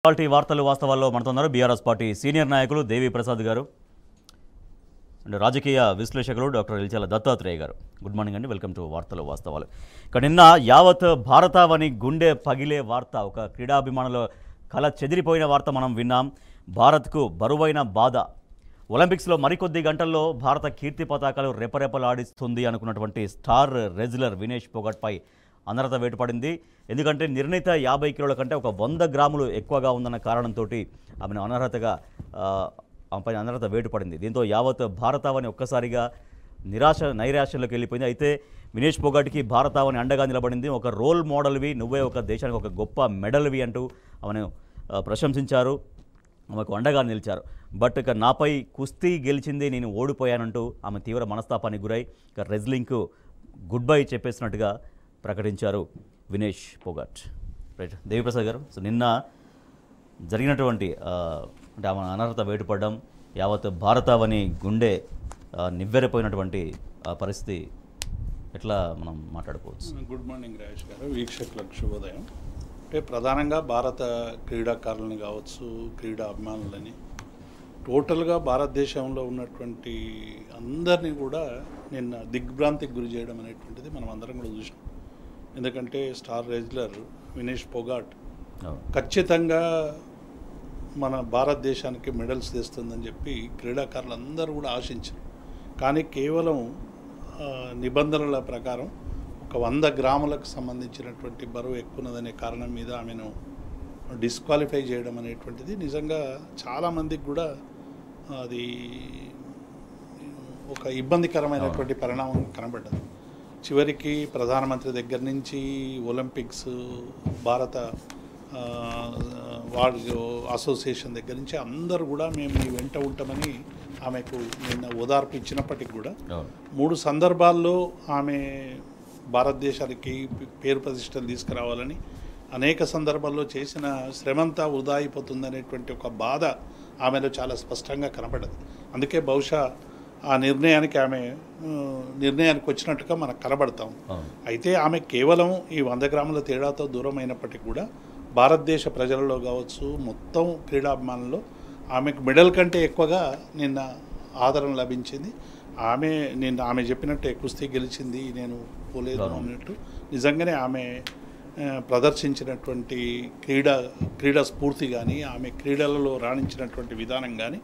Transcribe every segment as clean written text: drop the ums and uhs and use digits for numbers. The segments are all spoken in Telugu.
పార్టీ వార్తలు వాస్తవాల్లో మనతోన్నారు బీఆర్ఎస్ పార్టీ సీనియర్ నాయకులు దేవి ప్రసాద్ గారు అండ్ రాజకీయ విశ్లేషకులు డాక్టర్ ఎల్చాల దత్తాత్రేయ గారు. గుడ్ మార్నింగ్ అండి, వెల్కమ్ టు వార్తలు వాస్తవాలు. ఇక నిన్న యావత్ భారతావని గుండె పగిలే వార్త, ఒక క్రీడాభిమానుల కళ చెదిరిపోయిన వార్త మనం విన్నాం. భారత్కు బరువైన బాధ. ఒలింపిక్స్లో మరికొద్ది గంటల్లో భారత కీర్తి పతాకాలు రెపరెపలాడిస్తుంది అనుకున్నటువంటి స్టార్ రెజ్లర్ వినేష్ పోగట్పై అనర్హత వేటుపడింది. ఎందుకంటే నిర్ణీత 50 కిలోల కంటే ఒక 100 గ్రాములు ఎక్కువగా ఉందన్న కారణంతో ఆమెను ఆమెపై అనర్హత వేటుపడింది. దీంతో యావత్ భారతావని ఒక్కసారిగా నైరాశ్యంలోకి వెళ్ళిపోయింది. అయితే వినేష్ పోగట్కి భారతావని అండగా నిలబడింది. ఒక రోల్ మోడల్వి, నువ్వే ఒక దేశానికి ఒక గొప్ప మెడల్వి అంటూ ఆమెను ప్రశంసించారు, ఆమెకు అండగా నిలిచారు. బట్ ఇక నాపై కుస్తీ గెలిచింది, నేను ఓడిపోయానంటూ ఆమె తీవ్ర మనస్తాపానికి గురై ఇక రెజ్లింగ్కు గుడ్ బై చెప్పేసినట్టుగా ప్రకటించారు వినేష్ పోగట్. రైట్ దేవిప్రసాద్ గారు, సో నిన్న జరిగినటువంటి అంటే ఆమె అనర్హత వేటుపడడం, యావత్ భారతావని గుండె నివ్వెరపోయినటువంటి పరిస్థితి ఎట్లా మనం మాట్లాడుకోవచ్చు? గుడ్ మార్నింగ్ రాజేష్ గారు, వీక్షకులకు శుభోదయం. అంటే ప్రధానంగా భారత క్రీడాకారులని కావచ్చు, క్రీడా అభిమానులని, టోటల్గా భారతదేశంలో ఉన్నటువంటి అందరినీ కూడా నిన్న దిగ్భ్రాంతికి గురి చేయడం అనేటువంటిది మనం అందరం కూడా చూసినాం. ఎందుకంటే స్టార్ రెజ్లర్ వినేష్ పోగాట్ ఖచ్చితంగా మన భారతదేశానికి మెడల్స్ తెస్తుందని చెప్పి క్రీడాకారులందరూ కూడా ఆశించారు. కానీ కేవలం నిబంధనల ప్రకారం ఒక 100 గ్రాములకు సంబంధించినటువంటి బరువు ఎక్కువన్నదనే కారణం మీద ఆమెను డిస్క్వాలిఫై చేయడం అనేటువంటిది నిజంగా చాలామందికి కూడా అది ఒక ఇబ్బందికరమైనటువంటి పరిణామం కనబడ్డది. చివరికి ప్రధానమంత్రి దగ్గర నుంచి ఒలింపిక్స్, భారత అసోసియేషన్ దగ్గర నుంచి అందరూ కూడా మేము మీ వెంట ఉంటామని ఆమెకు నిన్న ఓదార్పు ఇచ్చినప్పటికీ కూడా 3 సందర్భాల్లో ఆమె భారతదేశానికి పేరు ప్రతిష్టలు తీసుకురావాలని అనేక సందర్భాల్లో చేసిన శ్రమంతా వృధా అయిపోతుందనేటువంటి ఒక బాధ ఆమెలో చాలా స్పష్టంగా కనపడ్డది. అందుకే బహుశా ఆ నిర్ణయానికి వచ్చినట్టుగా మనకు కనబడతాం. అయితే ఆమె కేవలం ఈ 100 గ్రాముల తేడాతో దూరం అయినప్పటికీ కూడా భారతదేశ ప్రజలలో కావచ్చు, మొత్తం క్రీడాభిమానుల్లో ఆమెకు మెడల్ కంటే ఎక్కువగా నిన్న ఆదరణ లభించింది. ఆమె చెప్పినట్టే కుస్తీ గెలిచింది, నేను పోలేదు అన్నట్టు నిజంగానే ఆమె ప్రదర్శించినటువంటి క్రీడా స్ఫూర్తి కానీ, ఆమె క్రీడలలో రాణించినటువంటి విధానం కానీ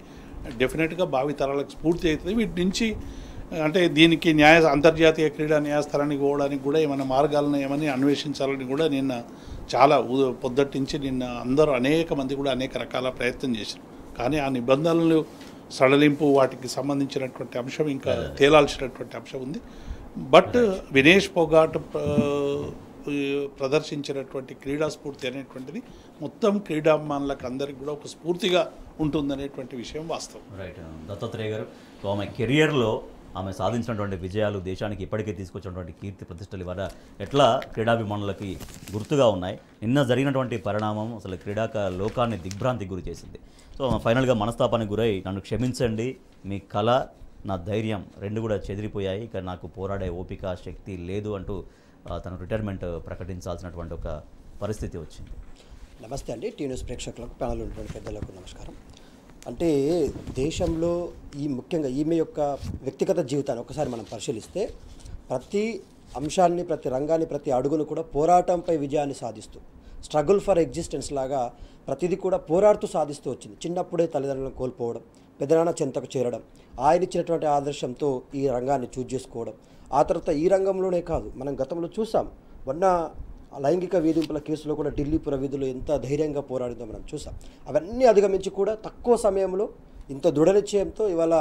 డెఫినెట్గా భావితరాలకు స్ఫూర్తి అవుతుంది. వీటి నుంచి అంటే దీనికి అంతర్జాతీయ క్రీడా న్యాయస్థానానికి పోవడానికి కూడా ఏమైనా మార్గాలను ఏమని అన్వేషించాలని కూడా నిన్న చాలా పొద్దుటి నుంచి నిన్న అందరూ అనేక మంది కూడా అనేక రకాల ప్రయత్నం చేశారు. కానీ ఆ నిబంధనలు సడలింపు, వాటికి సంబంధించినటువంటి అంశం ఇంకా తేలాల్సినటువంటి అంశం ఉంది. బట్ వినేష్ పోగాట్ ప్రదర్శించినటువంటి క్రీడా స్ఫూర్తి అనేటువంటిది మొత్తం క్రీడాభిమానులకు అందరికీ కూడా ఒక స్ఫూర్తిగా ఉంటుందనేటువంటి విషయం వాస్తవం. రైట్ దత్తాత్రేయ గారు, సో ఆమె కెరియర్లో ఆమె సాధించినటువంటి విజయాలు, దేశానికి ఇప్పటికే తీసుకొచ్చినటువంటి కీర్తి ప్రతిష్టలు ఇవాళ ఎట్లా క్రీడాభిమానులకి గుర్తుగా ఉన్నాయి. నిన్న జరిగినటువంటి పరిణామం అసలు లోకాన్ని దిగ్భ్రాంతికి గురి చేసింది. సో ఫైనల్గా మనస్తాపానికి గురై నన్ను క్షమించండి, మీ కళ, నా ధైర్యం రెండు కూడా చెదిరిపోయాయి, ఇక నాకు పోరాడే ఓపిక, శక్తి లేదు అంటూ తను రిటైర్మెంట్ ప్రకటించాల్సినటువంటి ఒక పరిస్థితి వచ్చింది. నమస్తే అండి, టీ న్యూస్ ప్రేక్షకులకు, ప్యానల్ ఉన్నటువంటి పెద్దలకు నమస్కారం. అంటే దేశంలో ముఖ్యంగా ఈమె యొక్క వ్యక్తిగత జీవితాన్ని ఒకసారి మనం పరిశీలిస్తే ప్రతి అంశాన్ని, ప్రతి రంగాన్ని, ప్రతి అడుగును కూడా పోరాటంపై విజయాన్ని సాధిస్తూ, స్ట్రగుల్ ఫర్ ఎగ్జిస్టెన్స్ లాగా ప్రతిదీ కూడా పోరాడుతూ సాధిస్తూ వచ్చింది. చిన్నప్పుడే తల్లిదండ్రులను కోల్పోవడం, పెదనాన్న చెంతకు చేరడం, ఆయన ఇచ్చినటువంటి ఆదర్శంతో ఈ రంగాన్ని చూజ్ చేసుకోవడం, ఆ తర్వాత ఈ రంగంలోనే కాదు, మనం గతంలో చూసాం, మొన్న లైంగిక వేధింపుల కేసులో కూడా ఢిల్లీ పుర వీధులు ఎంత ధైర్యంగా పోరాడిందో మనం చూసాం. అవన్నీ అధిగమించి కూడా తక్కువ సమయంలో ఇంత దృఢ నిశ్చయంతో ఇవాళ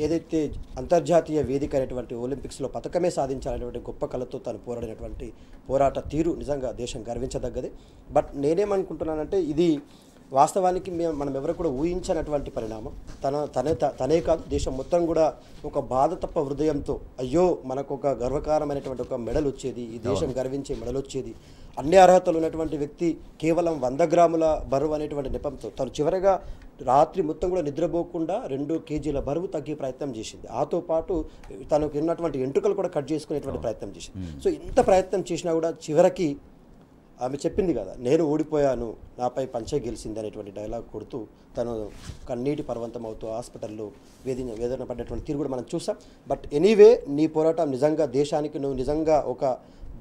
ఏదైతే అంతర్జాతీయ వేదిక అనేటువంటి ఒలింపిక్స్లో పథకమే సాధించాలనేటువంటి గొప్ప కళతో తను పోరాడినటువంటి పోరాట తీరు నిజంగా దేశం గర్వించదగ్గది. బట్ నేనేమనుకుంటున్నానంటే ఇది వాస్తవానికి మనం ఎవరు కూడా ఊహించినటువంటి పరిణామం. తనే కాదు, దేశం మొత్తం కూడా ఒక బాధ తప్ప హృదయంతో, అయ్యో మనకు ఒక గర్వకారమైనటువంటి ఒక మెడల్ వచ్చేది, ఈ దేశం గర్వించే మెడల్ వచ్చేది, అన్ని అర్హతలు ఉన్నటువంటి వ్యక్తి కేవలం 100 గ్రాముల బరువు అనేటువంటి నెపంతో తను చివరిగా రాత్రి మొత్తం కూడా నిద్రపోకుండా 2 కేజీల బరువు తగ్గే ప్రయత్నం చేసింది. ఆతో పాటు తనకు ఉన్నటువంటి ఎంట్రుకలు కూడా కట్ చేసుకునేటువంటి ప్రయత్నం చేసింది. సో ఇంత ప్రయత్నం చేసినా కూడా చివరికి ఆమె చెప్పింది కదా, నేను ఓడిపోయాను నాపై పంచే గెలిచింది అనేటువంటి డైలాగ్ కొడుతూ తను కన్నీటి పర్వంతం అవుతూ హాస్పిటల్లో వేదన పడ్డటువంటి తీరు కూడా మనం చూసాం. బట్ ఎనీవే నీ పోరాటం నిజంగా దేశానికి, నువ్వు నిజంగా ఒక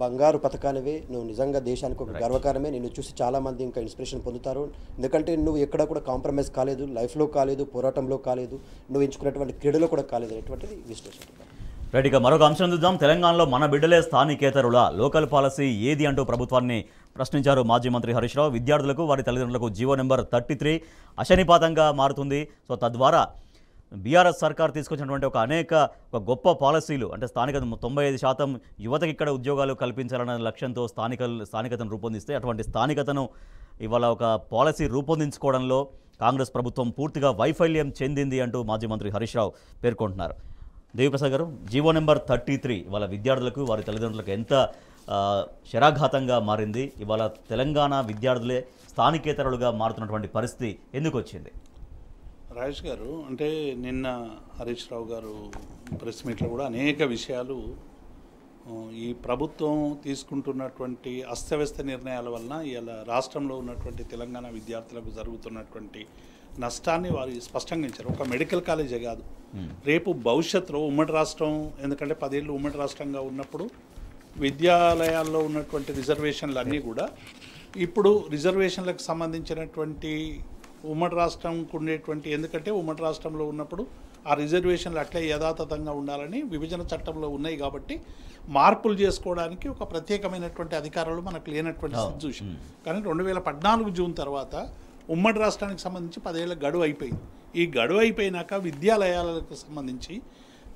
బంగారు పథకానివే, నువ్వు నిజంగా దేశానికి ఒక గర్వకారమే. నిన్ను చూసి చాలామంది ఇంకా ఇన్స్పిరేషన్ పొందుతారు. ఎందుకంటే నువ్వు ఎక్కడ కూడా కాంప్రమైజ్ కాలేదు, లైఫ్లో కాలేదు, పోరాటంలో కాలేదు, నువ్వు ఎంచుకున్నటువంటి క్రీడలో కూడా కాలేదు అనేటువంటిది విశ్లేషణ. రైట్, ఇక మరొక అంశం చూద్దాం. తెలంగాణలో మన బిడ్డలే స్థానికేతరుల లోకల్ పాలసీ ఏది అంటూ ప్రభుత్వాన్ని ప్రశ్నించారు మాజీ మంత్రి హరీష్ రావు. విద్యార్థులకు వారి తల్లిదండ్రులకు జీవో నెంబర్ 33 అశనిపాతంగా మారుతుంది. సో తద్వారా బీఆర్ఎస్ సర్కార్ తీసుకొచ్చినటువంటి ఒక గొప్ప పాలసీలు, అంటే స్థానికత 95% యువతకి ఇక్కడ ఉద్యోగాలు కల్పించాలనే లక్ష్యంతో స్థానికతను రూపొందిస్తే, అటువంటి స్థానికతను ఇవాళ ఒక పాలసీ రూపొందించుకోవడంలో కాంగ్రెస్ ప్రభుత్వం పూర్తిగా వైఫల్యం చెందింది అంటూ మాజీ మంత్రి హరీష్ రావు పేర్కొంటున్నారు. దేవిప్రసాద్ గారు, జీవో నెంబర్ 33 ఇవాళ విద్యార్థులకు వారి తల్లిదండ్రులకు ఎంత శరాఘాతంగా మారింది? ఇవాళ తెలంగాణ విద్యార్థులే స్థానికేతరులుగా మారుతున్నటువంటి పరిస్థితి ఎందుకు వచ్చింది? రాజేష్ గారు, అంటే నిన్న హరీష్ రావు గారు ప్రెస్ మీట్లో కూడా అనేక విషయాలు ఈ ప్రభుత్వం తీసుకుంటున్నటువంటి అస్తవ్యస్త నిర్ణయాల వలన ఇలా రాష్ట్రంలో ఉన్నటువంటి తెలంగాణ విద్యార్థులకు జరుగుతున్నటువంటి నష్టాన్ని వారు స్పష్టంగా ఇచ్చారు. ఒక మెడికల్ కాలేజే కాదు, రేపు భవిష్యత్తులో ఉమ్మడి రాష్ట్రం, ఎందుకంటే 10 ఏళ్ళు ఉమ్మడి రాష్ట్రంగా ఉన్నప్పుడు విద్యాలయాల్లో ఉన్నటువంటి రిజర్వేషన్లు అన్నీ కూడా ఇప్పుడు రిజర్వేషన్లకు సంబంధించినటువంటి ఉమ్మడి రాష్ట్రంకు ఉండేటువంటి, ఎందుకంటే ఉమ్మడి రాష్ట్రంలో ఉన్నప్పుడు ఆ రిజర్వేషన్లు అట్లే యథాతథంగా ఉండాలని విభజన చట్టంలో ఉన్నాయి కాబట్టి మార్పులు చేసుకోవడానికి ఒక ప్రత్యేకమైనటువంటి అధికారాలు మనకు లేనటువంటి స్థితి చూసాం. కానీ 2014 జూన్ తర్వాత ఉమ్మడి రాష్ట్రానికి సంబంధించి 10 ఏళ్ళ గడువు అయిపోయింది. ఈ గడువు అయిపోయినాక విద్యాలయాలకు సంబంధించి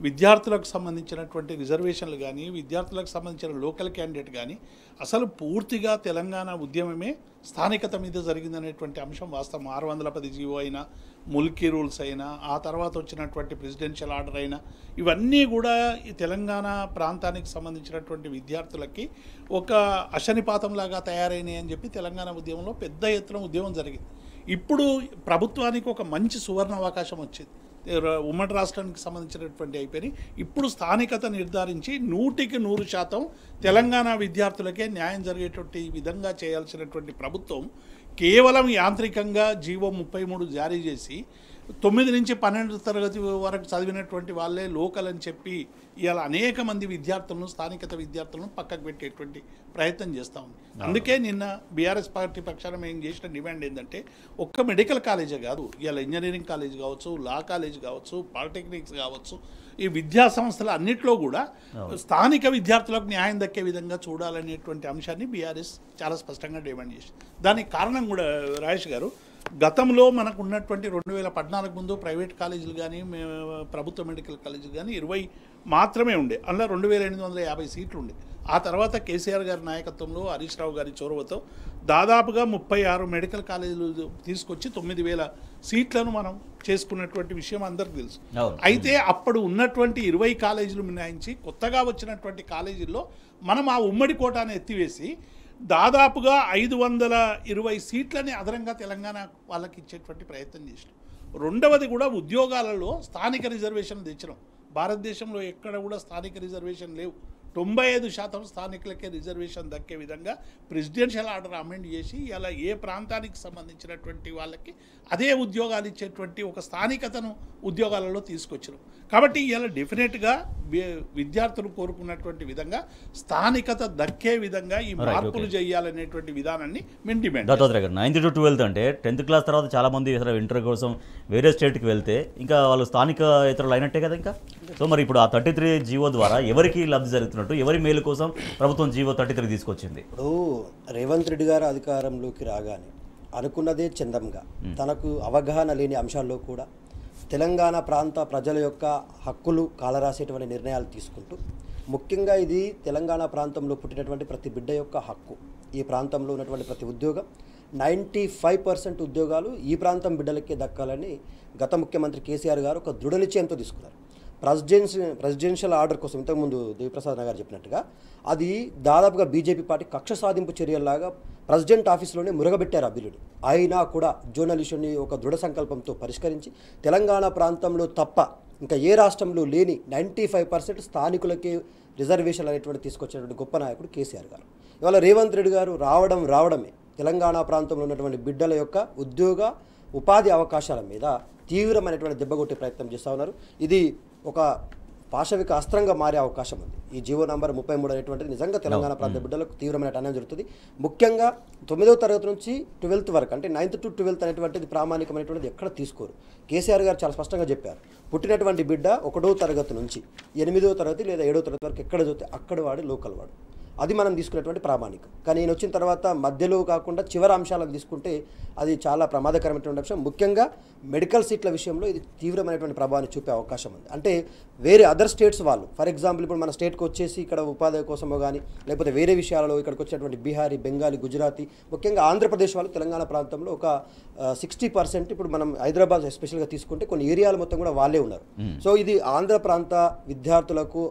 విద్యార్థులకు సంబంధించినటువంటి రిజర్వేషన్లు కానీ, విద్యార్థులకు సంబంధించిన లోకల్ క్యాండిడేట్ కానీ, అసలు పూర్తిగా తెలంగాణ ఉద్యమమే స్థానికత మీద జరిగిందనేటువంటి అంశం వాస్తవం. 610 జీవో అయినా, ముల్కీ రూల్స్ అయినా, ఆ తర్వాత వచ్చినటువంటి ప్రెసిడెన్షియల్ ఆర్డర్ అయినా, ఇవన్నీ కూడా ఈ తెలంగాణ ప్రాంతానికి సంబంధించినటువంటి విద్యార్థులకి ఒక అశనిపాతంలాగా తయారైనాయి అని చెప్పి తెలంగాణ ఉద్యమంలో పెద్ద ఎత్తున ఉద్యమం జరిగింది. ఇప్పుడు ప్రభుత్వానికి ఒక మంచి సువర్ణ అవకాశం వచ్చింది. ఉమ్మడి రాష్ట్రానికి సంబంధించినటువంటి అయిపోయి ఇప్పుడు స్థానికత నిర్ధారించి 100% తెలంగాణ విద్యార్థులకే న్యాయం జరిగేటువంటి విధంగా చేయాల్సినటువంటి ప్రభుత్వం కేవలం యాంత్రికంగా జీవో 33 జారీ చేసి 9 నుంచి 12 తరగతి వరకు చదివినటువంటి వాళ్ళే లోకల్ అని చెప్పి ఇవాళ అనేక మంది విద్యార్థులను, స్థానికత విద్యార్థులను పక్కకు పెట్టేటువంటి ప్రయత్నం చేస్తూ ఉంది. అందుకే నిన్న బీఆర్ఎస్ పార్టీ పక్షాన మేము చేసిన డిమాండ్ ఏంటంటే, ఒక్క మెడికల్ కాలేజే కాదు, ఇవాళ ఇంజనీరింగ్ కాలేజ్ కావచ్చు, లా కాలేజ్ కావచ్చు, పాలిటెక్నిక్స్ కావచ్చు, ఈ విద్యా సంస్థల అన్నింటిలో కూడా స్థానిక విద్యార్థులకు న్యాయం దక్కే విధంగా చూడాలనేటువంటి అంశాన్ని బీఆర్ఎస్ చాలా స్పష్టంగా డిమాండ్ చేసింది. దానికి కారణం కూడా రాజేష్ గారు, గతంలో మనకు ఉన్నటువంటి 2014 ముందు ప్రైవేట్ కాలేజీలు కానీ, ప్రభుత్వ మెడికల్ కాలేజీలు కానీ 20 మాత్రమే ఉండే. అందులో 2850 సీట్లు ఉండే. ఆ తర్వాత కేసీఆర్ గారి నాయకత్వంలో, హరీష్ రావు గారి చొరవతో దాదాపుగా 36 మెడికల్ కాలేజీలు తీసుకొచ్చి 9000 సీట్లను మనం చేసుకున్నటువంటి విషయం అందరికీ తెలుసు. అయితే అప్పుడు ఉన్నటువంటి 20 కాలేజీలు మినహాయించి కొత్తగా వచ్చినటువంటి కాలేజీల్లో మనం ఆ ఉమ్మడి కోటాను ఎత్తివేసి దాదాపుగా 520 సీట్లని అదనంగా తెలంగాణ వాళ్ళకి ఇచ్చేటువంటి ప్రయత్నం చేసినాం. రెండవది కూడా ఉద్యోగాలలో స్థానిక రిజర్వేషన్ తెచ్చినాం. భారతదేశంలో ఎక్కడ కూడా స్థానిక రిజర్వేషన్ లేవు. 95% స్థానికులకే రిజర్వేషన్ దక్కే విధంగా ప్రెసిడెన్షియల్ ఆర్డర్ అమెండ్ చేసి ఇలా ఏ ప్రాంతానికి సంబంధించినటువంటి వాళ్ళకి అదే ఉద్యోగాలు ఇచ్చేటువంటి ఒక స్థానికతను ఉద్యోగాలలో తీసుకొచ్చారు. కాబట్టి ఇలా డెఫినెట్గా విద్యార్థులు కోరుకున్నటువంటి విధంగా స్థానికత దక్కే విధంగా ఈ మార్పులు చేయాలనేటువంటి విధానాన్ని మేము డిమాండ్. దత్తాత్రేయ గారు, 9th to 12th అంటే 10th క్లాస్ తర్వాత చాలామంది అసలు ఇంటర్ కోసం వేరే స్టేట్కి వెళ్తే ఇంకా వాళ్ళు స్థానిక ఇతరులు అయినట్టే కదా ఇంకా. సో మరి ఇప్పుడు ఆ 33 జీవో ద్వారా ఎవరికి లబ్ధి జరుగుతున్నట్టు, ఎవరి మేలు కోసం ప్రభుత్వం జీవో 33 తీసుకొచ్చింది? ఇప్పుడు రేవంత్ రెడ్డి గారు అధికారంలోకి రాగానే అనుకున్నదే చందంగా, తనకు అవగాహన లేని అంశాల్లో కూడా తెలంగాణ ప్రాంత ప్రజల యొక్క హక్కులు కాలరాసేటువంటి నిర్ణయాలు తీసుకుంటూ, ముఖ్యంగా ఇది తెలంగాణ ప్రాంతంలో పుట్టినటువంటి ప్రతి బిడ్డ యొక్క హక్కు. ఈ ప్రాంతంలో ఉన్నటువంటి ప్రతి ఉద్యోగం 95% ఉద్యోగాలు ఈ ప్రాంతం బిడ్డలకే దక్కాలని గత ముఖ్యమంత్రి కేసీఆర్ గారు ఒక దృఢ నిశ్చయంతో తీసుకున్నారు. ప్రెసిడెన్షియల్ ఆర్డర్ కోసం ఇంతకుముందు దేవిప్రసాద్ గారు చెప్పినట్టుగా అది దాదాపుగా బీజేపీ పార్టీ కక్ష సాధింపు చర్యల్లాగా ప్రెసిడెంట్ ఆఫీస్లోనే మురగబెట్టారు ఆ బిల్లుని. అయినా కూడా జోనల్ ఇష్యూని ఒక దృఢ సంకల్పంతో పరిష్కరించి తెలంగాణ ప్రాంతంలో తప్ప ఇంకా ఏ రాష్ట్రంలో లేని 95% స్థానికులకే రిజర్వేషన్లు అనేటువంటి తీసుకొచ్చినటువంటి గొప్ప నాయకుడు కేసీఆర్ గారు. ఇవాళ రేవంత్ రెడ్డి గారు రావడమే తెలంగాణ ప్రాంతంలో ఉన్నటువంటి బిడ్డల యొక్క ఉద్యోగ ఉపాధి అవకాశాల మీద తీవ్రమైనటువంటి దెబ్బగొట్టే ప్రయత్నం చేస్తూ ఉన్నారు. ఇది ఒక పాశవిక అస్త్రంగా మారే అవకాశం ఉంది. ఈ జీవో నంబర్ 33 అనేటువంటిది నిజంగా తెలంగాణ ప్రాంత బిడ్డలకు తీవ్రమైన అన్యాయం జరుగుతుంది. ముఖ్యంగా 9వ తరగతి నుంచి 12th వరకు, అంటే 9th to 12th అనేటువంటిది ప్రామాణికమైనటువంటిది ఎక్కడ తీసుకోరు. కేసీఆర్ గారు చాలా స్పష్టంగా చెప్పారు, పుట్టినటువంటి బిడ్డ 1వ తరగతి నుంచి 8వ తరగతి లేదా 7వ తరగతి వరకు ఎక్కడ చదివితే అక్కడ వాడు లోకల్ వాడు. అది మనం తీసుకునేటువంటి ప్రామాణికం. కానీ నేను వచ్చిన తర్వాత మధ్యలో కాకుండా చివరి అంశాలను తీసుకుంటే అది చాలా ప్రమాదకరమైనటువంటి అంశం. ముఖ్యంగా మెడికల్ సీట్ల విషయంలో ఇది తీవ్రమైనటువంటి ప్రభావాన్ని చూపే అవకాశం ఉంది. అంటే వేరే అదర్ స్టేట్స్ వాళ్ళు, ఫర్ ఎగ్జాంపుల్ ఇప్పుడు మన స్టేట్కి వచ్చేసి ఇక్కడ ఉపాధి కోసమో కానీ లేకపోతే వేరే విషయాలలో ఇక్కడికి వచ్చినటువంటి బీహారీ, బెంగాలీ, గుజరాతీ, ముఖ్యంగా ఆంధ్రప్రదేశ్ వాళ్ళు తెలంగాణ ప్రాంతంలో ఒక 60%, ఇప్పుడు మనం హైదరాబాద్ ఎస్పెషల్గా తీసుకుంటే కొన్ని ఏరియాలు మొత్తం కూడా వాళ్ళే ఉన్నారు. సో ఇది ఆంధ్ర ప్రాంత విద్యార్థులకు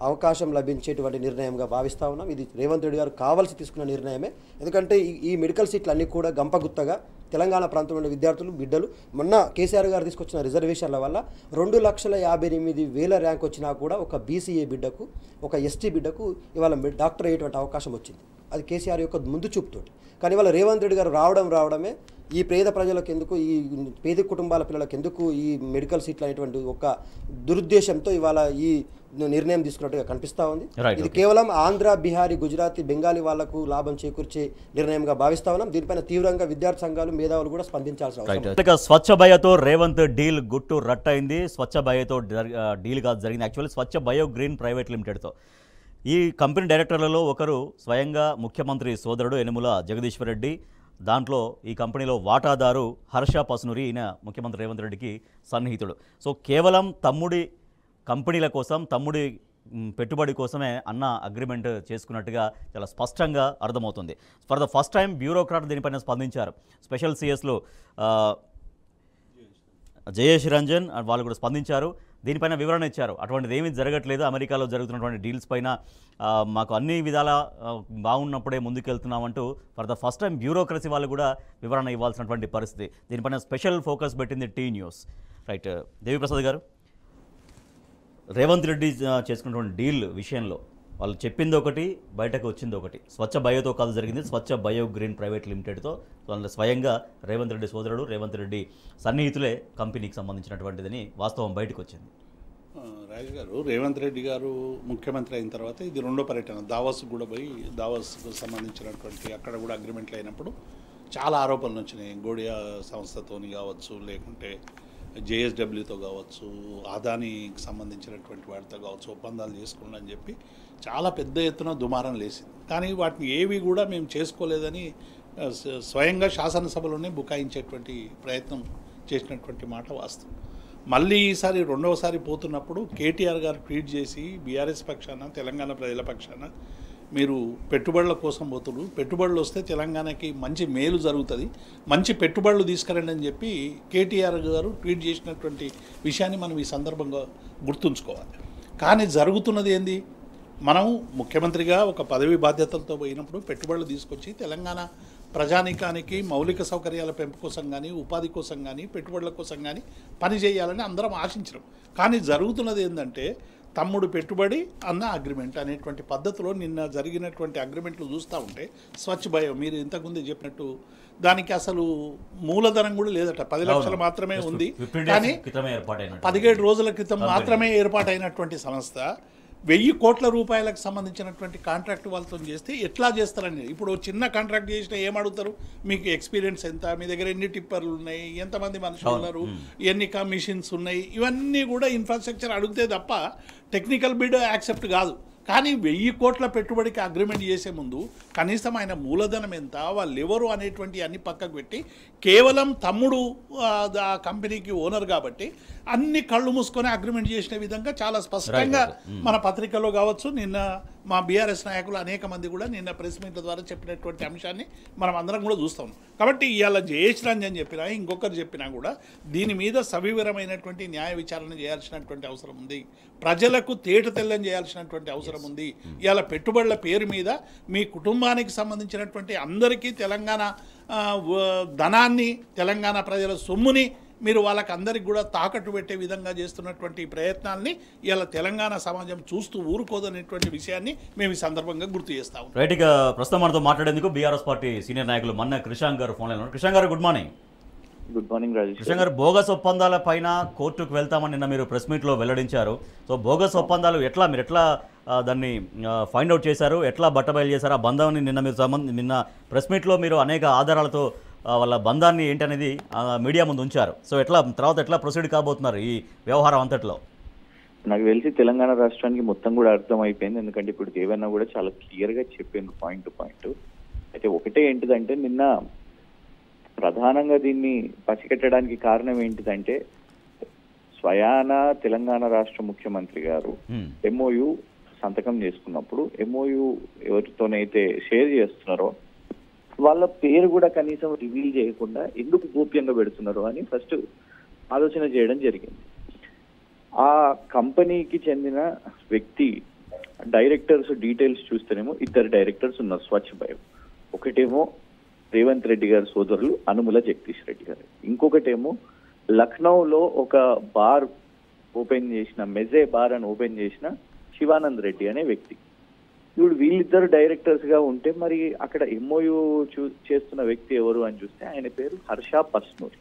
అవకాశం లభించేటువంటి నిర్ణయంగా భావిస్తూ ఉన్నాం. ఇది రేవంత్ రెడ్డి గారు కావాల్సి తీసుకున్న నిర్ణయమే. ఎందుకంటే ఈ మెడికల్ సీట్లు అన్నీ కూడా గంపగుత్తగా తెలంగాణ ప్రాంతంలో ఉన్న విద్యార్థులు బిడ్డలు, మొన్న కేసీఆర్ గారు తీసుకొచ్చిన రిజర్వేషన్ల వల్ల 2,58,000 ర్యాంక్ వచ్చినా కూడా ఒక బీసీఏ బిడ్డకు, ఒక ఎస్టీ బిడ్డకు ఇవాళ డాక్టర్ అయ్యేటువంటి అవకాశం వచ్చింది. అది కేసీఆర్ యొక్క ముందు చూపుతోటి. కానీ ఇవాళ రేవంత్ రెడ్డి గారు రావడమే ఈ పేద ప్రజలకు ఎందుకు, ఈ పేద కుటుంబాల పిల్లలకు ఎందుకు ఈ మెడికల్ సీట్లు అనేటువంటి ఒక దురుద్దేశంతో ఇవాళ ఈ నిర్ణయం తీసుకున్నట్టుగా కనిపిస్తూ ఉంది. ఇది కేవలం ఆంధ్ర, బీహారీ, గుజరాతీ, బెంగాలీ వాళ్లకు లాభం చేకూర్చే నిర్ణయంగా భావిస్తా ఉన్నాం. దీనిపైన తీవ్రంగా విద్యార్థి సంఘాలు, మేధావులు కూడా స్పందించాల్సిన అవసరం. స్వచ్ఛ బయోతో రేవంత్ డీల్ గుట్టు రట్టయింది. స్వచ్ఛ బయోతో డీల్ కాదు జరిగింది, యాక్చువల్లీ స్వచ్ఛ బయో గ్రీన్ ప్రైవేట్ లిమిటెడ్తో. ఈ కంపెనీ డైరెక్టర్లలో ఒకరు స్వయంగా ముఖ్యమంత్రి సోదరుడు యనుమల జగదీశ్వర్ రెడ్డి. దాంట్లో ఈ కంపెనీలో వాటాదారు హర్ష పసునూరి, ఈయన ముఖ్యమంత్రి రేవంత్ రెడ్డికి సన్నిహితుడు. సో కేవలం తమ్ముడి కంపెనీల కోసం, తమ్ముడి పెట్టుబడి కోసమే అన్న అగ్రిమెంట్ చేసుకున్నట్టుగా చాలా స్పష్టంగా అర్థమవుతుంది. For the first time bureaucrat దీనిపైన స్పందించారు. స్పెషల్ సిఎస్లో జయేష్ రంజన్ వాళ్ళు కూడా స్పందించారు, దీనిపైన వివరణ ఇచ్చారు. అటువంటిది ఏమీ జరగట్లేదు, అమెరికాలో జరుగుతున్నటువంటి డీల్స్ పైన మాకు అన్ని విధాల బాగున్నప్పుడే ముందుకెళ్తున్నామంటూ for the first time bureaucracy వాళ్ళు కూడా వివరణ ఇవ్వాల్సినటువంటి పరిస్థితి. దీనిపైన స్పెషల్ ఫోకస్ పెట్టింది T News. Right, Deviprasad garu, Revanth Reddy చేసుకున్నటువంటి డీల్ విషయంలో వాళ్ళు చెప్పింది ఒకటి, బయటకు వచ్చింది ఒకటి. స్వచ్ఛ బయోతో కాదు జరిగింది, స్వచ్ఛ బయో గ్రీన్ ప్రైవేట్ లిమిటెడ్తో. వాళ్ళు స్వయంగా రేవంత్ రెడ్డి సోదరుడు, రేవంత్ రెడ్డి సన్నిహితులే కంపెనీకి సంబంధించినటువంటిదని వాస్తవం బయటకు వచ్చింది. రాజు గారు, రేవంత్ రెడ్డి గారు ముఖ్యమంత్రి అయిన తర్వాత ఇది రెండో పర్యటన. దావోస్కు కూడా పోయి దావోస్కు సంబంధించినటువంటి అక్కడ కూడా అగ్రిమెంట్లు అయినప్పుడు చాలా ఆరోపణలు వచ్చినాయి. గోడియా సంస్థతోని కావచ్చు, లేకుంటే జేఎస్డబ్ల్యూతో కావచ్చు, అదానీకి సంబంధించినటువంటి వాటితో కావచ్చు ఒప్పందాలు చేసుకోండి అని చెప్పి చాలా పెద్ద ఎత్తున దుమారం లేసింది. కానీ వాటిని ఏవి కూడా మేము చేసుకోలేదని స్వయంగా శాసనసభలోనే బుకాయించేటువంటి ప్రయత్నం చేసినటువంటి మాట వాస్తవం. మళ్ళీ ఈసారి రెండవసారి పోతున్నప్పుడు కేటీఆర్ గారు ట్వీట్ చేసి బీఆర్ఎస్ పక్షాన, తెలంగాణ ప్రజల పక్షాన మీరు పెట్టుబడుల కోసం పోతున్నారు, పెట్టుబడులు వస్తే తెలంగాణకి మంచి మేలు జరుగుతుంది, మంచి పెట్టుబడులు తీసుకురండి అని చెప్పి కేటీఆర్ గారు ట్వీట్ చేసినటువంటి విషయాన్ని మనం ఈ సందర్భంగా గుర్తుంచుకోవాలి. కానీ జరుగుతున్నది ఏంది? మనం ముఖ్యమంత్రిగా ఒక పదవి బాధ్యతలతో పోయినప్పుడు పెట్టుబడులు తీసుకొచ్చి తెలంగాణ ప్రజానీకానికి మౌలిక సౌకర్యాల పెంపు కోసం కానీ, ఉపాధి కోసం కానీ, పెట్టుబడుల కోసం కానీ పని చేయాలని అందరం ఆశించడం. కానీ జరుగుతున్నది ఏంటంటే తమ్ముడు పెట్టుబడి అన్న అగ్రిమెంట్ అనేటువంటి పద్ధతిలో నిన్న జరిగినటువంటి అగ్రిమెంట్లు చూస్తూ ఉంటే స్వచ్ఛ బయో మీరు ఇంతకుముందే చెప్పినట్టు దానికి అసలు మూలధనం కూడా లేదట, 10 లక్షలు మాత్రమే ఉంది. కానీ 17 రోజుల క్రితం మాత్రమే ఏర్పాటైనటువంటి సంస్థ 1000 కోట్ల రూపాయలకు సంబంధించినటువంటి కాంట్రాక్ట్ వాళ్ళతో చేస్తే ఎట్లా చేస్తారని. ఇప్పుడు చిన్న కాంట్రాక్ట్ చేసినా ఏమడుగుతారు? మీకు ఎక్స్పీరియన్స్ ఎంత, మీ దగ్గర ఎన్ని టిప్పర్లు ఉన్నాయి, ఎంతమంది మనుషులు ఉన్నారు, ఎన్ని కమిషన్స్ ఉన్నాయి, ఇవన్నీ కూడా ఇన్ఫ్రాస్ట్రక్చర్ అడిగితే తప్ప టెక్నికల్ బిడ్ యాక్సెప్ట్ కాదు. కానీ 1000 కోట్ల పెట్టుబడికి అగ్రిమెంట్ చేసే ముందు కనీసం ఆయన మూలధనం ఎంత, వాళ్ళు ఎవరు అనేటువంటి అన్ని పక్కకు పెట్టి కేవలం తమ్ముడు ఆ కంపెనీకి ఓనర్ కాబట్టి అన్ని కళ్ళు మూసుకొని అగ్రిమెంట్ చేసిన విధంగా చాలా స్పష్టంగా మన పత్రికలో కావచ్చు, నిన్న మా బీఆర్ఎస్ నాయకులు అనేక మంది కూడా నిన్న ప్రెస్ మీట్ల ద్వారా చెప్పినటువంటి అంశాన్ని మనం అందరం కూడా చూస్తాం. కాబట్టి ఇవాళ జయేష్ రంజన్ చెప్పినా, ఇంకొకరు చెప్పినా కూడా దీని మీద సవివరమైనటువంటి న్యాయ విచారణ చేయాల్సినటువంటి అవసరం ఉంది. ప్రజలకు తేట తెల్లం చేయాల్సినటువంటి అవసరం ఉంది. ఇవాళ పెట్టుబడుల పేరు మీద మీ కుటుంబానికి సంబంధించినటువంటి అందరికీ తెలంగాణ ధనాన్ని, తెలంగాణ ప్రజల సొమ్ముని మీరు వాళ్ళకందరికి కూడా తాకట్టు పెట్టే విధంగా చేస్తున్నటువంటి ఈ ప్రయత్నాల్ని ఇలా తెలంగాణ సమాజం చూస్తూ ఊరుకోదనేటువంటి విషయాన్ని మేము ఈ సందర్భంగా గుర్తు చేస్తాము. రైట్, ఇక ప్రస్తుతం మనతో మాట్లాడేందుకు బీఆర్ఎస్ పార్టీ సీనియర్ నాయకులు మన్న క్రిషాంక్ గారు phone line. Krishank garu good morning. Good morning Rajesh. Krishna garu, bogus ఒప్పందాల పైన కోర్టుకు వెళ్తామని నిన్న మీరు ప్రెస్ మీట్లో వెల్లడించారు. సో బోగస్ ఒప్పందాలు మీరు ఎట్లా దాన్ని ఫైండ్ అవుట్ చేశారు, ఎట్లా బట్టబయలు చేశారు? ఆ బంధాన్ని నిన్న ప్రెస్ మీట్లో మీరు అనేక ఆధారాలతో వాళ్ళ బంధాన్ని ఏంటనేది మీడియా ముందు ఉంచారు. సో తర్వాత ఎట్లా ప్రొసీడ్ కాబోతున్నారు ఈ వ్యవహారం అంతట్లో? నాకు తెలిసి తెలంగాణ రాష్ట్రానికి మొత్తం కూడా అర్థం అయిపోయింది. ఎందుకంటే ఇప్పుడు దేవన్న కూడా చాలా క్లియర్గా చెప్పింది పాయింట్ టు పాయింట్. అయితే ఒకటే ఏంటిదంటే, నిన్న ప్రధానంగా దీన్ని పసిగట్టడానికి కారణం ఏంటిదంటే, స్వయాన తెలంగాణ రాష్ట్ర ముఖ్యమంత్రి గారు ఎంఓయు సంతకం చేసుకున్నప్పుడు ఎంఓయు ఎవరితోనైతే షేర్ చేస్తున్నారో వాళ్ళ పేరు కూడా కనీసం రివీల్ చేయకుండా ఎందుకు గోప్యంగా పెడుతున్నారు అని ఫస్ట్ ఆలోచన చేయడం జరిగింది. ఆ కంపెనీకి చెందిన వ్యక్తి డైరెక్టర్స్ డీటెయిల్స్ చూస్తేనేమో 2 డైరెక్టర్స్ ఉన్నారు స్వచ్ఛ బయో. ఒకటేమో రేవంత్ రెడ్డి గారి సోదరులు అనుముల జగదీష్ రెడ్డి గారు, ఇంకొకటేమో లక్నోలో ఒక బార్ ఓపెన్ చేసిన మెజే బార్ అని ఓపెన్ చేసిన శివానంద్ రెడ్డి అనే వ్యక్తి. ఇప్పుడు వీళ్ళిద్దరు డైరెక్టర్స్ గా ఉంటే మరి అక్కడ ఎంఓయు చేస్తున్న వ్యక్తి ఎవరు అని చూస్తే ఆయన పేరు హర్ష పస్నూరి.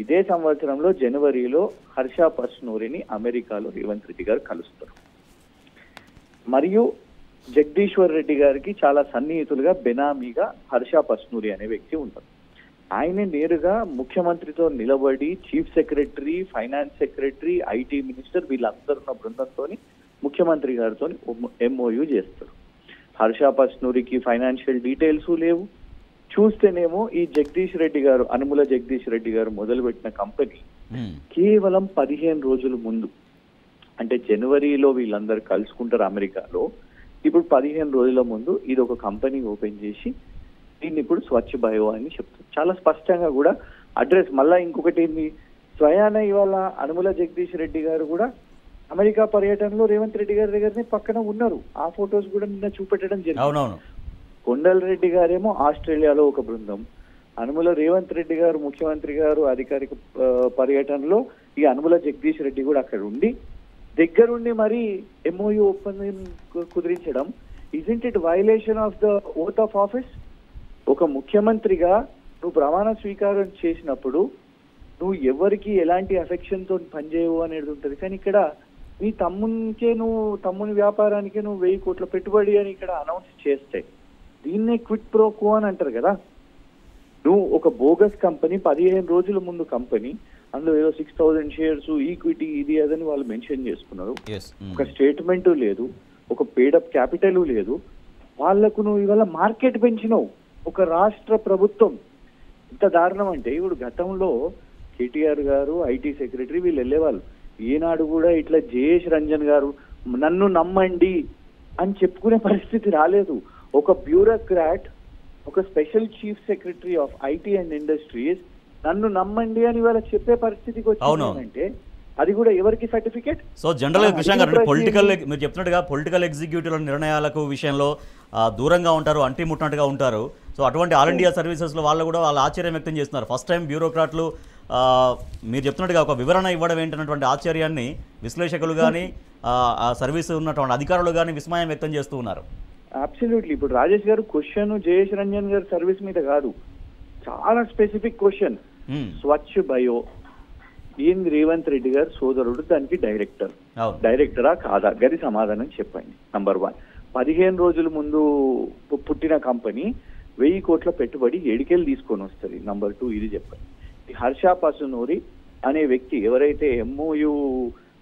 ఇదే సంవత్సరంలో జనవరిలో హర్ష పస్నూరిని అమెరికాలో రేవంత్ రెడ్డి గారు కలుస్తారు. మరియు జగదీశ్వర్ రెడ్డి గారికి చాలా సన్నిహితులుగా బెనామీగా హర్ష పస్నూరి అనే వ్యక్తి ఉంటారు. ఆయన నేరుగా ముఖ్యమంత్రితో నిలబడి chief secretary, finance secretary, IT minister వీళ్ళందరున్న బృందంతో ముఖ్యమంత్రి గారితో ఎంఓయు చేస్తారు. హర్ష పస్నూరికి ఫైనాన్షియల్ డీటెయిల్స్ లేవు. చూస్తేనేమో ఈ జగదీష్ రెడ్డి గారు, అనుముల జగదీష్ రెడ్డి గారు మొదలుపెట్టిన కంపెనీ కేవలం 15 రోజుల ముందు, అంటే జనవరిలో వీళ్ళందరూ కలుసుకుంటారు అమెరికాలో, ఇప్పుడు 15 రోజుల ముందు ఇది ఒక కంపెనీ ఓపెన్ చేసి దీన్ని ఇప్పుడు స్వచ్ఛ బయో అని చెప్తారు. చాలా స్పష్టంగా కూడా అడ్రస్. మళ్ళా ఇంకొకటి ఏంది, స్వయాన ఇవాళ అనుముల జగదీష్ రెడ్డి గారు కూడా అమెరికా పర్యటనలో రేవంత్ రెడ్డి గారి దగ్గరనే పక్కన ఉన్నారు. ఆ ఫొటోస్ కూడా నిన్న చూపెట్టడం జరిగింది. కొండల్ రెడ్డి గారేమో ఆస్ట్రేలియాలో ఒక బృందం, అనుముల రేవంత్ రెడ్డి గారు ముఖ్యమంత్రి గారు అధికారిక పర్యటనలో ఈ అనుముల జగదీష్ రెడ్డి కూడా అక్కడ ఉండి దగ్గరుండి మరి ఎంఓయు ఒప్పందం కుదిరించడం. Isn't it violation of the oath of office? ఒక ముఖ్యమంత్రిగా నువ్వు ప్రమాణ స్వీకారం చేసినప్పుడు నువ్వు ఎవరికి ఎలాంటి అఫెక్షన్ తో పనిచేయవు అనేది ఉంటుంది. కానీ ఇక్కడ నీ తమ్ముని వ్యాపారానికి నువ్వు 1000 కోట్ల పెట్టుబడి అని ఇక్కడ అనౌన్స్ చేస్తే దీన్నే క్విట్ ప్రో కో అని అంటారు కదా. నువ్వు ఒక బోగస్ కంపెనీ, 15 రోజుల ముందు కంపెనీ, అందులో ఏదో 6000 షేర్స్, ఈక్విటీ, ఇది అదని వాళ్ళు మెన్షన్ చేసుకున్నారు. ఒక స్టేట్మెంట్ లేదు, ఒక పేడప్ క్యాపిటల్ లేదు. వాళ్లకు నువ్వు ఇవాళ మార్కెట్ పెంచినావు. ఒక రాష్ట్ర ప్రభుత్వం ఇంత దారుణం అంటే, ఇప్పుడు గతంలో కేటీఆర్ గారు ఐటీ సెక్రటరీ వీళ్ళు వెళ్ళేవాళ్ళు. ఈనాడు కూడా ఇట్లా జయేష్ రంజన్ గారు నన్ను నమ్మండి అని చెప్పుకునే పరిస్థితి రాలేదు. ఒక బ్యూరోక్రాట్, ఒక special chief secretary of IT and industries నన్ను నమ్మండి అని వాళ్ళ చెప్పే పరిస్థితికి వచ్చిందంటే అది కూడా ఎవరికి సర్టిఫికేట్? సో జనరల్గా కృష్ణ గారు, మీరు చెప్తున్నట్టుగా పొలిటికల్ ఎగ్జిక్యూటివ్ల నిర్ణయాలకు విషయంలో దూరంగా ఉంటారు, అంటిముట్టినట్టుగా ఉంటారు. సో అటువంటి ఆల్ ఇండియా సర్వీసెస్లో వాళ్ళు కూడా వాళ్ళ ఆశ్చర్యం వ్యక్తం చేస్తున్నారు. ఫస్ట్ టైం బ్యూరోక్రాట్లు మీరు చెప్తున్నట్టుగా ఒక వివరణ ఇవ్వడం ఏంటన్నటువంటి ఆశ్చర్యాన్ని విశ్లేషకులు కానీ ఆ సర్వీస్ ఉన్నటువంటి అధికారులు కానీ విస్మయం వ్యక్తం చేస్తూ ఉన్నారు. అబ్సల్యూట్లీ. ఇప్పుడు రాజేష్ గారు క్వశ్చన్ జయేష్ రంజన్ గారి సర్వీస్ మీద కాదు, చాలా స్పెసిఫిక్ క్వశ్చన్. స్వచ్ఛ బయో ఏంది రేవంత్ రెడ్డి గారు సోదరుడు, దానికి డైరెక్టరా కాదా? గది సమాధానం చెప్పండి. నంబర్ 1. 15 రోజుల ముందు పుట్టిన కంపెనీ 1000 కోట్ల పెట్టుబడి ఏడికెళ్ళి తీసుకొని వస్తుంది? నంబర్ 2 ఇది చెప్పండి. హర్ష పసునూరి అనే వ్యక్తి ఎవరైతే ఎంఓయు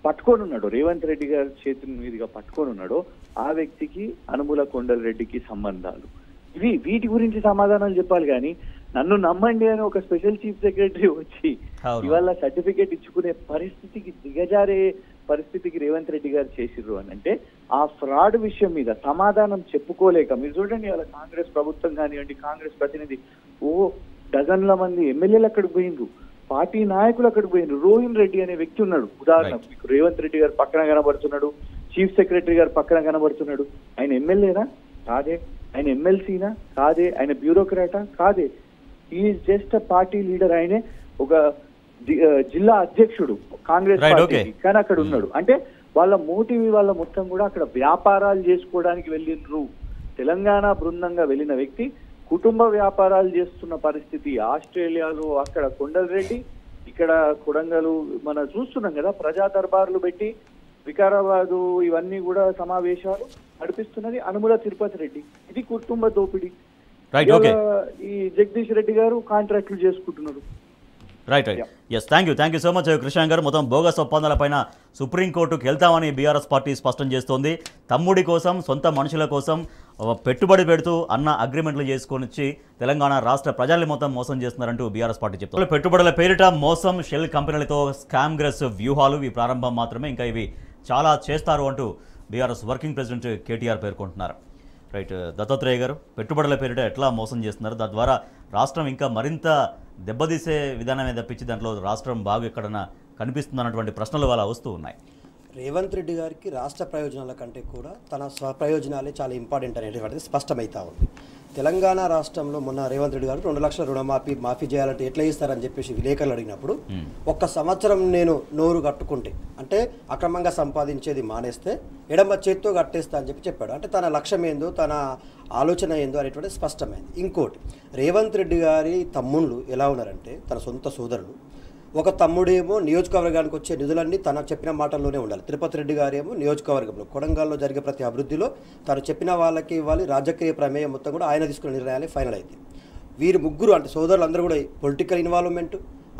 పట్టుకొని ఉన్నాడో, రేవంత్ రెడ్డి గారి చేతుల మీదుగా పట్టుకొని ఉన్నాడో, ఆ వ్యక్తికి అనుముల కొండల్ రెడ్డికి సంబంధాలు వీటి గురించి సమాధానాలు చెప్పాలి. కానీ నన్ను నమ్మండి అని ఒక స్పెషల్ చీఫ్ సెక్రటరీ వచ్చి ఇవాళ సర్టిఫికేట్ ఇచ్చుకునే పరిస్థితికి దిగజారే పరిస్థితికి రేవంత్ రెడ్డి గారు చేసిర్రు అని అంటే, ఆ ఫ్రాడ్ విషయం మీద సమాధానం చెప్పుకోలేక, మీరు చూడండి ఇవాళ కాంగ్రెస్ ప్రభుత్వం కానివ్వండి, కాంగ్రెస్ ప్రతినిధి డజన్ల మంది ఎమ్మెల్యేలు అక్కడికి పోయిండ్రు, పార్టీ నాయకులు అక్కడికి పోయిండ్రు. రోహిన్ రెడ్డి అనే వ్యక్తి ఉన్నాడు, ఉదాహరణకు మీకు రేవంత్ రెడ్డి గారు పక్కన కనబడుతున్నాడు, చీఫ్ సెక్రటరీ గారు పక్కన కనబడుతున్నాడు. ఆయన ఎమ్మెల్యేనా? కాదే. ఆయన ఎమ్మెల్సీనా? కాదే. ఆయన బ్యూరోక్రాటా? కాదే. Is just a party leader. ఆయనే ఒక జిల్లా అధ్యక్షుడు కాంగ్రెస్ Right, పార్టీకి, okay. కానీ అక్కడ ఉన్నాడు. అంటే వాళ్ళ మోటివ్ వాళ్ళ మొత్తం కూడా అక్కడ వ్యాపారాలు చేసుకోవడానికి వెళ్ళిండ్రు. తెలంగాణ బృందంగా వెళ్ళిన వ్యక్తి కుటుంబ వ్యాపారాలు చేస్తున్న పరిస్థితి. ఆస్ట్రేలియాలో అక్కడ కొండలరెడ్డి, ఇక్కడ కొడంగలు మనం చూస్తున్నాం కదా, ప్రజా దర్బార్లు పెట్టి వికారాబాదు ఇవన్నీ కూడా సమావేశాలు నడిపిస్తున్నది అనుముల తిరుపతి రెడ్డి. ఇది కుటుంబ దోపిడీ. Right, okay. ఈ జగదీష్ రెడ్డి గారు కాంట్రాక్టులు చేసుకుంటున్నారు. Right. Yes, thank you so much Krishna గారు. మొత్తం బోగస్ ఒప్పందాలపైన సుప్రీంకోర్టుకు వెళ్తామని బీఆర్ఎస్ పార్టీ స్పష్టం చేస్తోంది. తమ్ముడి కోసం, సొంత మనుషుల కోసం పెట్టుబడి పెడుతూ అన్న అగ్రిమెంట్లు చేసుకొని తెలంగాణ రాష్ట్ర ప్రజల్ని మొత్తం మోసం చేస్తున్నారంటూ బీఆర్ఎస్ పార్టీ చెప్తున్నారు. పెట్టుబడుల పేరిట మోసం, షెల్ కంపెనీలతో స్కామ్గ్రెస్ వ్యూహాలు ఇవి ప్రారంభం మాత్రమే, ఇంకా ఇవి చాలా చేస్తారు అంటూ బీఆర్ఎస్ వర్కింగ్ ప్రెసిడెంట్ కేటీఆర్ పేర్కొంటున్నారు. రైట్, దత్తాత్రేయ గారు, పెట్టుబడుల పేరిట ఎట్లా మోసం చేస్తున్నారు, దాని ద్వారా రాష్ట్రం ఇంకా మరింత దెబ్బతీసే విధానమే తప్పించి దాంట్లో రాష్ట్రం బాగా ఎక్కడన్నా కనిపిస్తుందన్నటువంటి ప్రశ్నలు వాళ్ళ వస్తూ ఉన్నాయి. రేవంత్ రెడ్డి గారికి రాష్ట్ర ప్రయోజనాల కంటే కూడా తన స్వప్రయోజనాలే చాలా ఇంపార్టెంట్ అనేటువంటిది స్పష్టమవుతా ఉంది. తెలంగాణ రాష్ట్రంలో మొన్న రేవంత్ రెడ్డి గారు 2 లక్షల రుణమాఫీ చేయాలంటే ఎట్లా ఇస్తారని చెప్పేసి విలేకరులు అడిగినప్పుడు, 1 సంవత్సరం నేను నోరు కట్టుకుంటే అంటే అక్రమంగా సంపాదించేది మానేస్తే ఎడమ చేత్తో కట్టేస్తా అని చెప్పాడు. అంటే తన లక్ష్యం ఏందో, తన ఆలోచన ఏందో అనేటువంటి స్పష్టమైంది. ఇంకోటి, రేవంత్ రెడ్డి గారి తమ్ముళ్ళు ఎలా ఉన్నారంటే, తన సొంత సోదరులు, ఒక తమ్ముడేమో నియోజకవర్గానికి వచ్చే నిధులన్నీ తన చెప్పిన మాటల్లోనే ఉండాలి. తిరుపతి రెడ్డి గారేమో నియోజకవర్గంలో కొడంగల్లో జరిగే ప్రతి అభివృద్ధిలో తను చెప్పిన వాళ్ళకి ఇవ్వాలి. రాజకీయ ప్రమేయం మొత్తం కూడా ఆయన తీసుకున్న నిర్ణయాలే ఫైనల్ అయితే. వీరు ముగ్గురు అంటే సోదరులందరూ కూడా పొలిటికల్ ఇన్వాల్వ్మెంట్,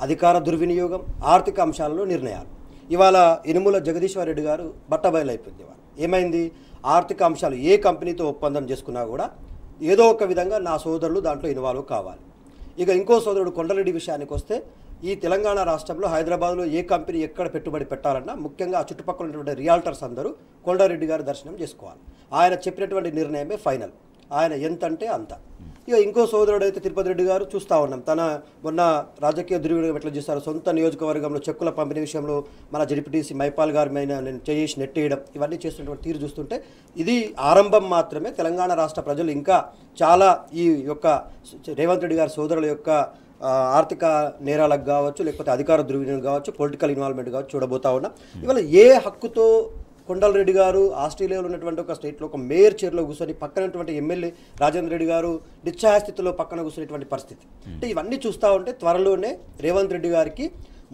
అధికార దుర్వినియోగం, ఆర్థిక అంశాలలో నిర్ణయాలు. ఇవాళ ఇనుముల జగదీశ్వర్ రెడ్డి గారు బట్టబయలైపోయింది. ఇవాళ ఏమైంది, ఆర్థిక అంశాలు ఏ కంపెనీతో ఒప్పందం చేసుకున్నా కూడా ఏదో ఒక విధంగా నా సోదరులు దాంట్లో ఇన్వాల్వ్ కావాలి. ఇక ఇంకో సోదరుడు కొండరెడ్డి విషయానికి వస్తే, ఈ తెలంగాణ రాష్ట్రంలో హైదరాబాద్లో ఏ కంపెనీ ఎక్కడ పెట్టుబడి పెట్టాలన్నా ముఖ్యంగా ఆ చుట్టుపక్కల ఉన్నటువంటి రియాల్టర్స్ అందరూ కొండారెడ్డి గారి దర్శనం చేసుకోవాలి. ఆయన చెప్పినటువంటి నిర్ణయమే ఫైనల్. ఆయన ఎంత అంటే అంత. ఇక ఇంకో సోదరుడు అయితే తిరుపతి రెడ్డి గారు చూస్తూ ఉన్నాం, తన మొన్న రాజకీయ దుర్వినియోగం ఎట్లా చేస్తారు, సొంత నియోజకవర్గంలో చెక్కుల పంపిణీ విషయంలో మన జడ్పీటీసీ మైపాల్ గారి మీద నేను చేసి నెట్టేయడం, ఇవన్నీ చేస్తున్నటువంటి తీరు చూస్తుంటే ఇది ఆరంభం మాత్రమే. తెలంగాణ రాష్ట్ర ప్రజలు ఇంకా చాలా ఈ యొక్క రేవంత్ రెడ్డి గారి సోదరుల యొక్క ఆర్థిక నేరాలకు కావచ్చు, లేకపోతే అధికార దుర్వినియోగం కావచ్చు, పొలిటికల్ ఇన్వాల్వ్మెంట్ కావచ్చు చూడబోతా ఉన్నాం. ఇవాళ ఏ హక్కుతో కొండలరెడ్డి గారు ఆస్ట్రేలియాలో ఉన్నటువంటి ఒక స్టేట్లో ఒక మేయర్ చైర్లో కూర్చొని పక్కనటువంటి ఎమ్మెల్యే రాజేంద్ర రెడ్డి గారు నిశ్చయ స్థితిలో పక్కన కూర్చునేటువంటి పరిస్థితి. అంటే ఇవన్నీ చూస్తూ ఉంటే త్వరలోనే రేవంత్ రెడ్డి గారికి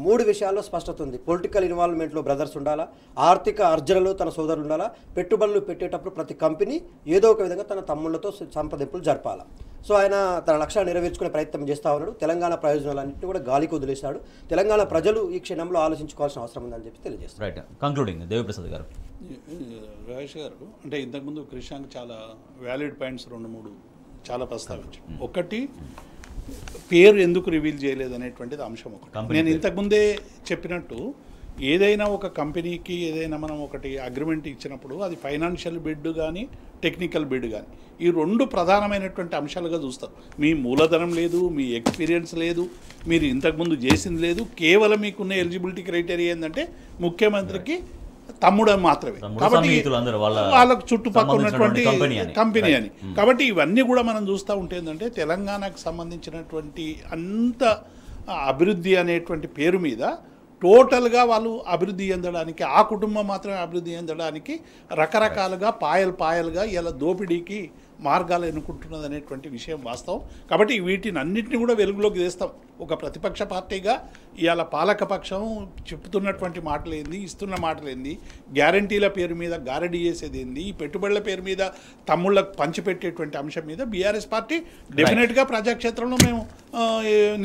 3 విషయాల్లో స్పష్టత ఉంది. పొలిటికల్ ఇన్వాల్వ్మెంట్లో బ్రదర్స్ ఉండాలా, ఆర్థిక అర్జనలో తన సోదరులు ఉండాలా, పెట్టుబడులు పెట్టేటప్పుడు ప్రతి కంపెనీ ఏదో ఒక విధంగా తన తమ్ముళ్లతో సంప్రదింపులు జరపాలా. సో ఆయన తన లక్ష్యాన్ని నెరవేర్చుకునే ప్రయత్నం చేస్తూ ఉన్నాడు. తెలంగాణ ప్రయోజనాలన్నింటినీ కూడా గాలికి వదిలేశాడు. తెలంగాణ ప్రజలు ఈ క్షణంలో ఆలోచించుకోవాల్సిన అవసరం ఉందని చెప్పి తెలియజేస్తారు. రైట్, కంక్లూడింగ్ దేవిప్రసాద్ గారు. రాజేష్ గారు, అంటే ఇంతకుముందు కృష్ణాంక్ చాలా వ్యాలిడ్ పాయింట్స్ 2-3 చాలా ప్రస్తావించారు. ఒకటి, పేరు ఎందుకు రివీల్ చేయలేదు అనేటువంటిది అంశం ఒకటి. నేను ఇంతకుముందే చెప్పినట్టు, ఏదైనా ఒక కంపెనీకి ఏదైనా మనం ఒకటి అగ్రిమెంట్ ఇచ్చినప్పుడు అది ఫైనాన్షియల్ బిడ్ కానీ టెక్నికల్ బిడ్ కానీ ఈ 2 ప్రధానమైనటువంటి అంశాలుగా చూస్తారు. మీ మూలధనం లేదు, మీ ఎక్స్పీరియన్స్ లేదు, మీరు ఇంతకుముందు చేసింది లేదు, కేవలం మీకున్న ఎలిజిబిలిటీ క్రైటీరియా ఏంటంటే ముఖ్యమంత్రికి తమ్ముడు మాత్రమే, కాబట్టి వాళ్ళకు చుట్టుపక్కల ఉన్నటువంటి కంపెనీ అని. కాబట్టి ఇవన్నీ కూడా మనం చూస్తూ ఉంటే ఏంటంటే తెలంగాణకు సంబంధించినటువంటి అంత అభివృద్ధి అనేటువంటి పేరు మీద టోటల్గా వాళ్ళు అభివృద్ధి చెందడానికి, ఆ కుటుంబం మాత్రమే అభివృద్ధి చెందడానికి రకరకాలుగా పాయలుగా ఇలా దోపిడీకి మార్గాలు ఎన్నుకుంటున్నది అనేటువంటి విషయం వాస్తవం. కాబట్టి వీటిని అన్నింటినీ కూడా వెలుగులోకి తెస్తాం. ఒక ప్రతిపక్ష పార్టీగా ఇవాళ పాలకపక్షం చెప్తున్నటువంటి మాటలేంది, ఇస్తున్న మాటలేంది, గ్యారంటీల పేరు మీద గారడీ చేసేది ఏంది, ఈ పెట్టుబడుల పేరు మీద తమ్ముళ్ళకు పంచిపెట్టేటువంటి అంశం మీద బీఆర్ఎస్ పార్టీ డెఫినెట్గా ప్రజాక్షేత్రంలో మేము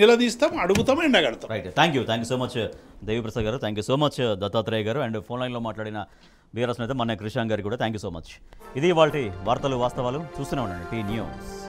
నిలదీస్తాం, అడుగుతాం, ఎండగడతాం. Right, thank you so much Deviprasad garu, thank you so much Dattatreya garu, and phone లైన్లో మాట్లాడిన బీఆర్ఎస్ నేత మన కృష్ణ గారికి కూడా థ్యాంక్ యూ సో మచ్. ఇది వాళ్ళ వార్తలు వాస్తవాలు. చూస్తూనే ఉండండి టీ న్యూస్.